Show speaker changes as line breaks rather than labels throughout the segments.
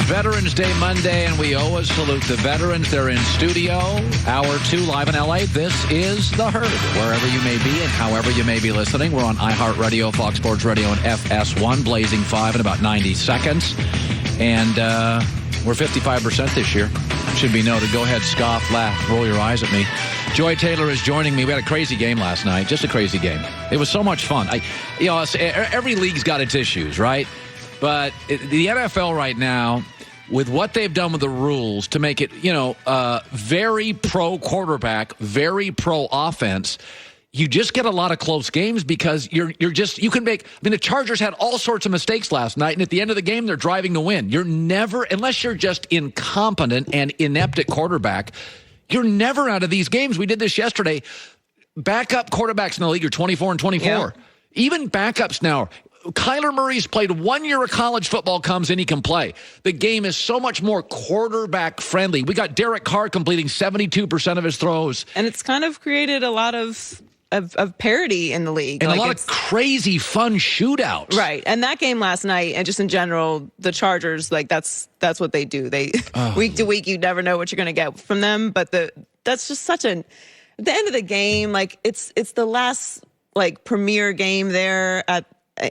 Veterans Day Monday, and we always salute the veterans. They're in studio, Hour 2, live in L.A. This is The Herd. Wherever you may be and however you may be listening, we're on iHeartRadio, Fox Sports Radio, and FS1, blazing 5 in about 90 seconds. And we're 55% this year. Should be noted. Go ahead, scoff, laugh, roll your eyes at me. Joy Taylor is joining me. We had a crazy game last night, just a crazy game. It was so much fun. Every league's got its issues, right? But the NFL right now, with what they've done with the rules to make it, very pro quarterback, very pro offense, you just get a lot of close games because you can make. I mean, the Chargers had all sorts of mistakes last night, and at the end of the game, they're driving to win. You're never, unless you're just incompetent and inept at quarterback, you're never out of these games. We did this yesterday. Backup quarterbacks in the league are 24 and 24. Yeah. Even backups now. Kyler Murray's played 1 year of college football, comes in, he can play. The game is so much more quarterback friendly. We got Derek Carr completing 72% of his throws. And it's kind of created a lot of parity in the league. And a lot of crazy fun shootouts. Right. And that game last night, and just in general, the Chargers, that's what they do. They week to week, you never know what you're going to get from them. But that's just such at the end of the game, it's the last premier game there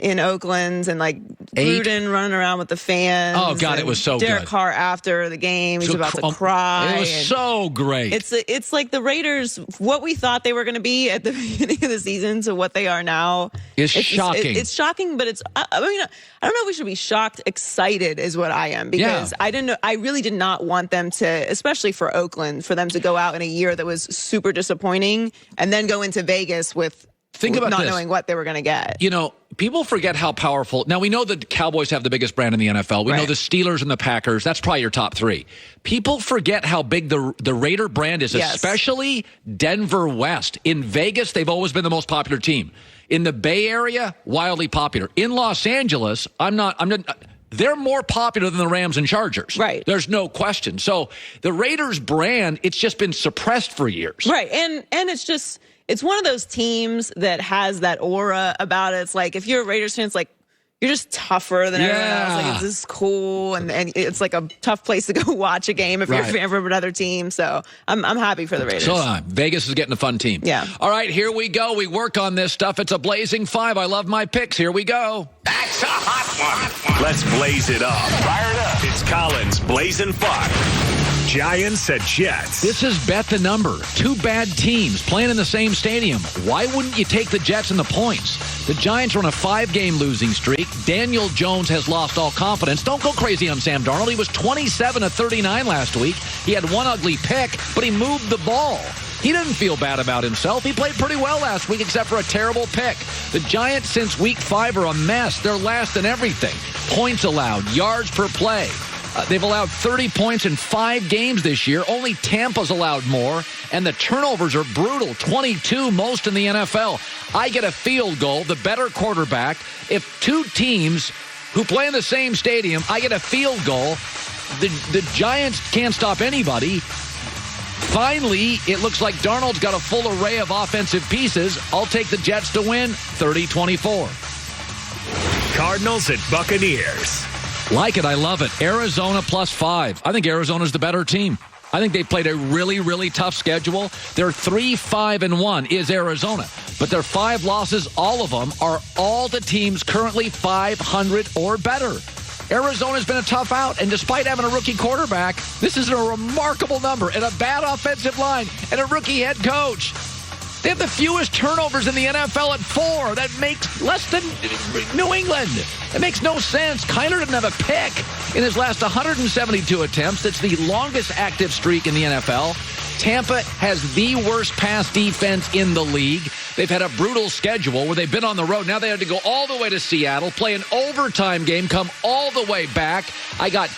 in Oakland, and Gruden running around with the fans. Oh God, it was so good. Derek Carr after the game, he's about to cry. It was so great. It's like the Raiders, what we thought they were going to be at the beginning of the season to what they are now is shocking. It's shocking, but I don't know if we should be shocked. Excited is what I am, because I didn't know. I really did not want them to, especially for Oakland, for them to go out in a year that was super disappointing and then go into Vegas with. Think about not knowing what they were going to get. People forget how powerful. Now, we know the Cowboys have the biggest brand in the NFL. We know the Steelers and the Packers. That's probably your top three. People forget how big the Raider brand is, especially Denver West. In Vegas, they've always been the most popular team. In the Bay Area, wildly popular. In Los Angeles, they're more popular than the Rams and Chargers. Right. There's no question. So the Raiders brand, it's just been suppressed for years. Right. And it's one of those teams that has that aura about it. It's like, if you're a Raiders fan, it's like, you're just tougher than everyone else. This is cool, and it's like a tough place to go watch a game if you're a fan of another team. So I'm happy for the Raiders. So Vegas is getting a fun team. Yeah. All right, here we go. We work on this stuff. It's a blazing 5. I love my picks. Here we go.
That's a hot one. Let's blaze it up. Fire it up. It's Colin's Blazing 5. Giants at Jets.
This is bet the number. Two bad teams playing in the same stadium. Why wouldn't you take the Jets and the points? The Giants are on a 5-game losing streak. Daniel Jones has lost all confidence. Don't go crazy on Sam Darnold. He was 27 of 39 last week. He had one ugly pick, but he moved the ball. He didn't feel bad about himself. He played pretty well last week, except for a terrible pick. The Giants, since week 5, are a mess. They're last in everything. Points allowed, yards per play. They've allowed 30 points in 5 games this year. Only Tampa's allowed more. And the turnovers are brutal. 22, most in the NFL. I get a field goal, the better quarterback. If two teams who play in the same stadium, I get a field goal. The Giants can't stop anybody. Finally, it looks like Darnold's got a full array of offensive pieces. I'll take the Jets to win 30-24.
Cardinals at Buccaneers.
Like it. I love it. Arizona +5. I think Arizona's the better team. I think they played a really, really tough schedule. They're 3-5-1 is Arizona. But their 5 losses, all of them, are all the teams currently 500 or better. Arizona's been a tough out, and despite having a rookie quarterback, this is a remarkable number, and a bad offensive line, and a rookie head coach. They have the fewest turnovers in the NFL at 4. That makes less than New England. It makes no sense. Kyler didn't have a pick in his last 172 attempts. That's the longest active streak in the NFL. Tampa has the worst pass defense in the league. They've had a brutal schedule where they've been on the road. Now they had to go all the way to Seattle, play an overtime game, come all the way back. I got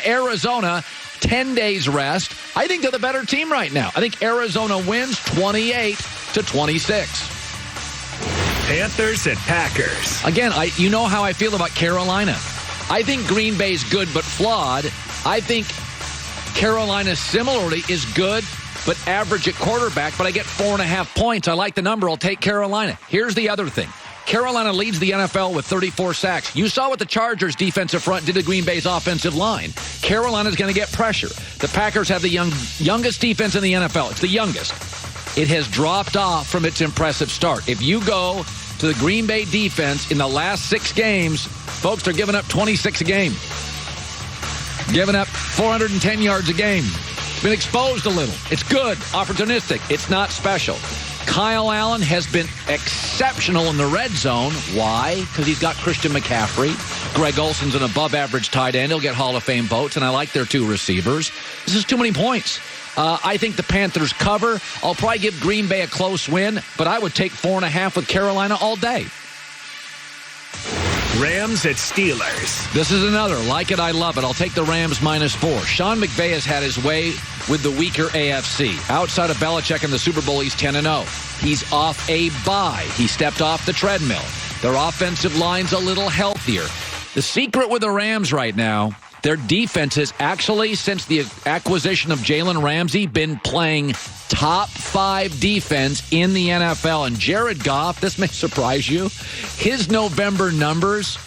Arizona, 10 days rest. I think they're the better team right now. I think Arizona wins 28-26.
Panthers at Packers.
Again, you know how I feel about Carolina. I think Green Bay's good but flawed. I think Carolina similarly is good but average at quarterback, but I get 4.5 points. I like the number. I'll take Carolina. Here's the other thing. Carolina leads the NFL with 34 sacks. You saw what the Chargers' defensive front did to Green Bay's offensive line. Carolina's going to get pressure. The Packers have the youngest defense in the NFL. It's the youngest. It has dropped off from its impressive start. If you go to the Green Bay defense in the last 6 games, folks are giving up 26 a game. Giving up 410 yards a game. Been exposed a little. It's good, opportunistic. It's not special. Kyle Allen has been exceptional in the red zone. Why? Because he's got Christian McCaffrey. Greg Olson's an above-average tight end. He'll get Hall of Fame votes, and I like their 2 receivers. This is too many points. I think the Panthers cover. I'll probably give Green Bay a close win, but I would take 4.5 with Carolina all day.
Rams at Steelers.
This is another. Like it, I love it. I'll take the Rams -4. Sean McVay has had his way with the weaker AFC. Outside of Belichick in the Super Bowl, he's 10-0. He's off a bye. He stepped off the treadmill. Their offensive line's a little healthier. The secret with the Rams right now, their defense has actually, since the acquisition of Jalen Ramsey, been playing top 5 defense in the NFL. And Jared Goff, this may surprise you, his November numbers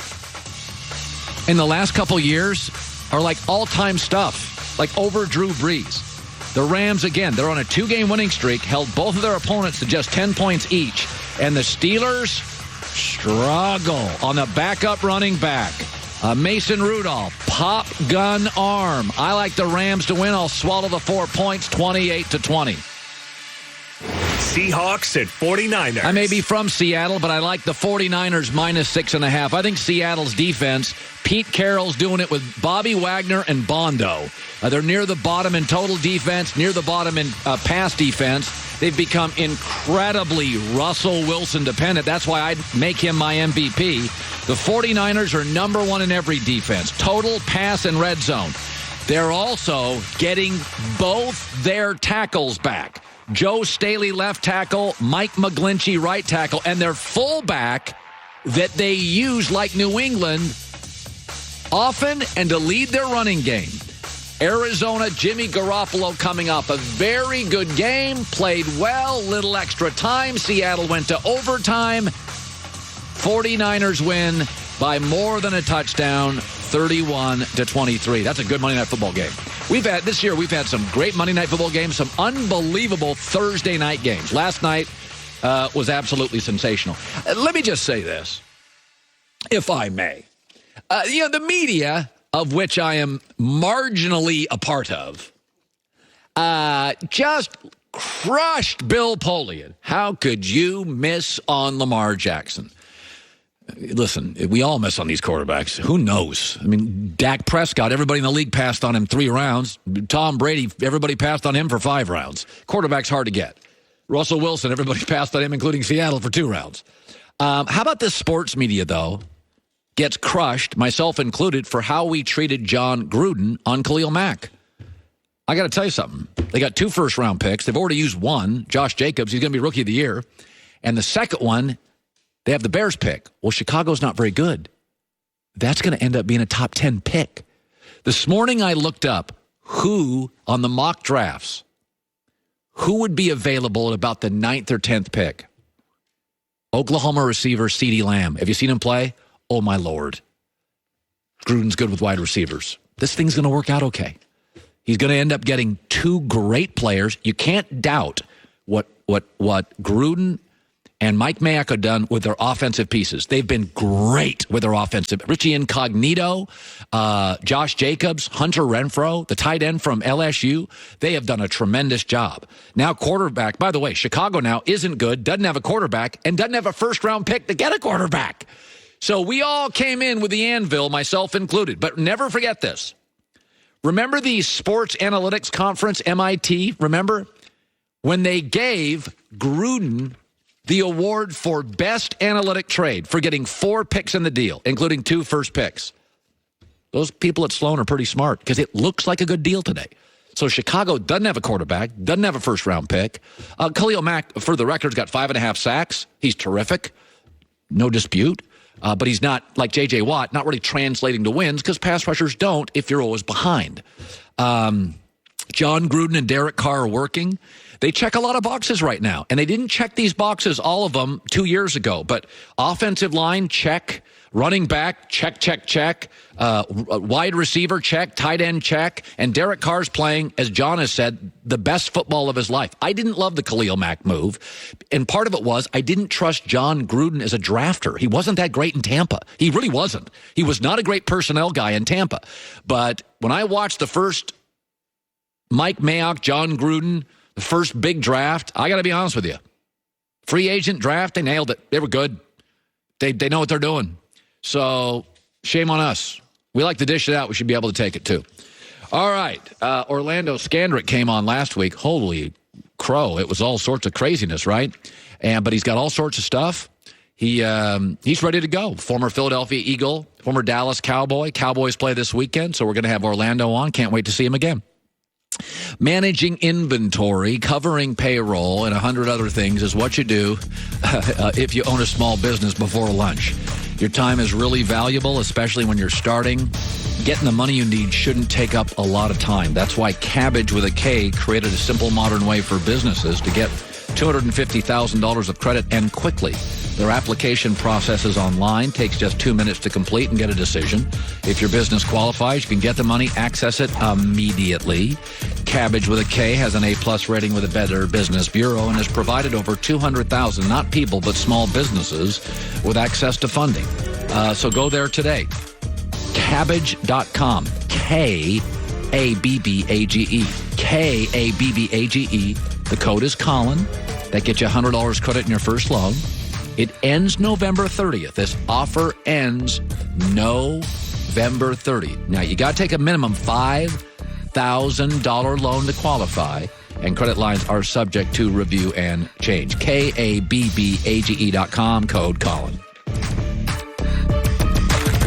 in the last couple years are like all-time stuff, like over Drew Brees. The Rams, again, they're on a 2-game winning streak, held both of their opponents to just 10 points each. And the Steelers struggle on the backup running back. Mason Rudolph, pop gun arm. I like the Rams to win. I'll swallow the 4 points, 28-20.
Seahawks at 49ers.
I may be from Seattle, but I like the 49ers -6.5. I think Seattle's defense, Pete Carroll's doing it with Bobby Wagner and Bondo. They're near the bottom in total defense, near the bottom in pass defense. They've become incredibly Russell Wilson dependent. That's why I'd make him my MVP. The 49ers are number 1 in every defense, total, pass, and red zone. They're also getting both their tackles back. Joe Staley, left tackle, Mike McGlinchey, right tackle, and their fullback that they use like New England often and to lead their running game. Arizona, Jimmy Garoppolo coming off a very good game, played well, little extra time. Seattle went to overtime. 49ers win by more than a touchdown, 31-23. That's a good Monday Night Football game. This year we've had some great Monday Night Football games, some unbelievable Thursday night games. Last night was absolutely sensational. Let me just say this, if I may. The media, of which I am marginally a part of, just crushed Bill Polian. How could you miss on Lamar Jackson? Listen, we all miss on these quarterbacks. Who knows? I mean, Dak Prescott, everybody in the league passed on him 3 rounds. Tom Brady, everybody passed on him for 5 rounds. Quarterback's hard to get. Russell Wilson, everybody passed on him, including Seattle, for 2 rounds. How about this sports media, though, gets crushed, myself included, for how we treated John Gruden on Khalil Mack? I got to tell you something. They got 2 first-round picks. They've already used 1, Josh Jacobs. He's going to be Rookie of the Year. And the second one, they have the Bears pick. Well, Chicago's not very good. That's going to end up being a top 10 pick. This morning I looked up who, on the mock drafts, who would be available at about the 9th or 10th pick. Oklahoma receiver CeeDee Lamb. Have you seen him play? Oh, my Lord. Gruden's good with wide receivers. This thing's going to work out okay. He's going to end up getting 2 great players. You can't doubt what Gruden and Mike Mayock have done with their offensive pieces. They've been great with their offensive. Richie Incognito, Josh Jacobs, Hunter Renfrow, the tight end from LSU. They have done a tremendous job. Now quarterback, by the way, Chicago now isn't good, doesn't have a quarterback, and doesn't have a first-round pick to get a quarterback. So we all came in with the anvil, myself included. But never forget this. Remember the Sports Analytics Conference, MIT? Remember? When they gave Gruden the award for best analytic trade for getting 4 picks in the deal, including 2 first picks. Those people at Sloan are pretty smart because it looks like a good deal today. So Chicago doesn't have a quarterback, doesn't have a first-round pick. Khalil Mack, for the record, got 5.5 sacks. He's terrific. No dispute. But he's not, like J.J. Watt, not really translating to wins because pass rushers don't if you're always behind. John Gruden and Derek Carr are working. They check a lot of boxes right now, and they didn't check these boxes, all of them, 2 years ago. But offensive line, check. Running back, check, check, check. Wide receiver, check. Tight end, check. And Derek Carr's playing, as John has said, the best football of his life. I didn't love the Khalil Mack move, and part of it was I didn't trust John Gruden as a drafter. He wasn't that great in Tampa. He really wasn't. He was not a great personnel guy in Tampa. But when I watched the first Mike Mayock, John Gruden, the first big draft, I got to be honest with you. Free agent draft, they nailed it. They were good. They know what they're doing. So, shame on us. We like to dish it out. We should be able to take it, too. All right. Orlando Scandrick came on last week. Holy crow. It was all sorts of craziness, right? But he's got all sorts of stuff. He's ready to go. Former Philadelphia Eagle, former Dallas Cowboy. Cowboys play this weekend, so we're going to have Orlando on. Can't wait to see him again. Managing inventory, covering payroll, and 100 other things is what you do if you own a small business before lunch. Your time is really valuable, especially when you're starting. Getting the money you need shouldn't take up a lot of time. That's why Cabbage with a K created a simple modern way for businesses to get $250,000 of credit and quickly. Their application process is online, takes just 2 minutes to complete and get a decision. If your business qualifies, you can get the money, access it immediately. Cabbage with a K has an A+ rating with a Better Business Bureau and has provided over 200,000, not people, but small businesses with access to funding. So go there today. Cabbage.com. K-A-B-B-A-G-E. K-A-B-B-A-G-E. The code is Colin. That gets you $100 credit in your first loan. It ends November 30th. This offer ends November 30th. Now, you got to take a minimum $5,000 loan to qualify, and credit lines are subject to review and change. KABBAGE.com, code Colin.